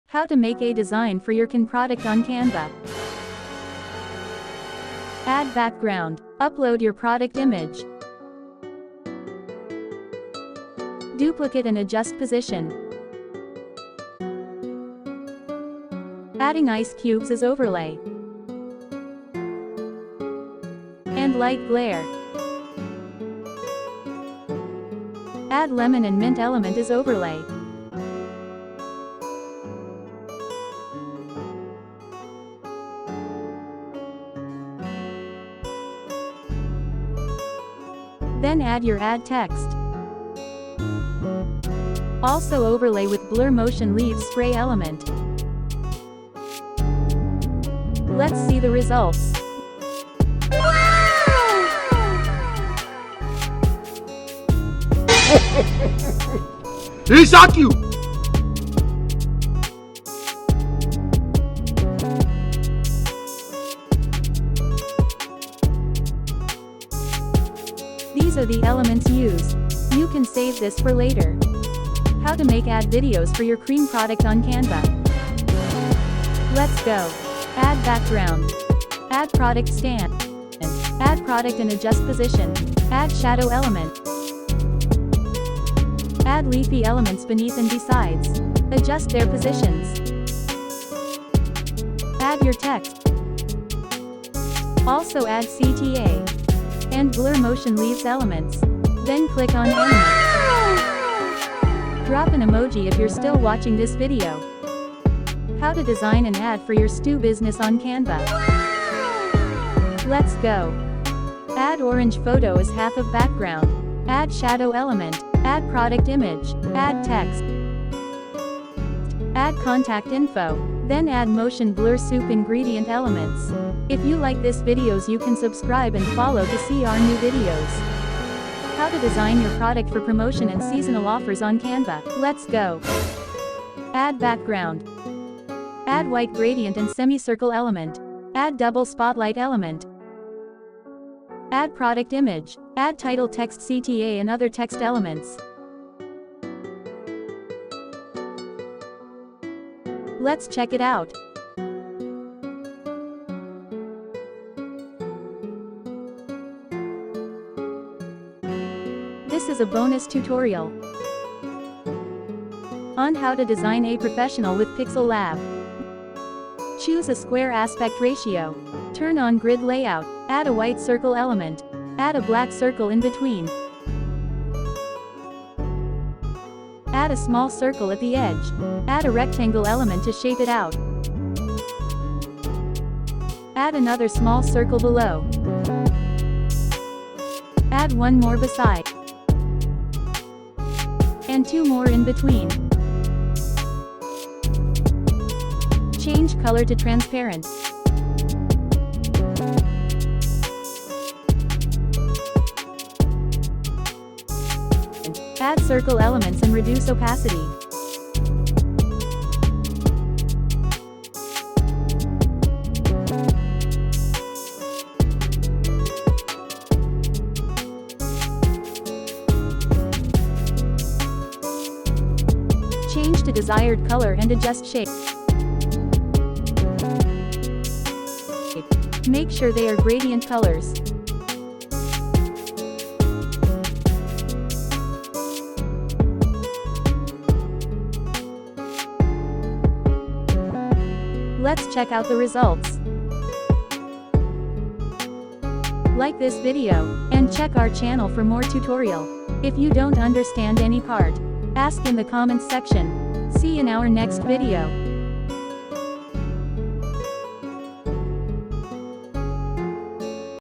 How to make a design for your product on Canva. Add background. Upload your product image. Duplicate and adjust position. Adding ice cubes as overlay. And light glare. Add lemon and mint element as overlay. Then add your ad text. Also overlay with blur motion leaves spray element. Let's see the results. He shock you! These are the elements used. You can save this for later. How to make ad videos for your cream product on Canva. Let's go. Add background. Add product stand. Add product and adjust position. Add shadow element. Add leafy elements beneath and besides. Adjust their positions. Add your text. Also add CTA and blur motion leaves elements. Then click on animate. Drop an emoji if you're still watching this video. How to design an ad for your stew business on Canva. Let's go. Add orange photo as half of background. Add shadow element. Add product image. Add text. Add contact info. Then add motion blur soup ingredient elements. If you like this videos, you can subscribe and follow to see our new videos. How to design your product for promotion and seasonal offers on Canva. Let's go. Add background. Add white gradient and semicircle element. Add double spotlight element. Add product image. Add title text CTA and other text elements. Let's check it out. This is a bonus tutorial on how to design a professional with Pixel Lab. Choose a square aspect ratio. Turn on grid layout. Add a white circle element. Add a black circle in between. Add a small circle at the edge. Add a rectangle element to shape it out. Add another small circle below. Add one more beside. And two more in between. Change color to transparent. Add circle elements and reduce opacity. Change to desired color and adjust shape. Make sure they are gradient colors. Let's check out the results. Like this video, and check our channel for more tutorial. If you don't understand any part, ask in the comments section. See you in our next video.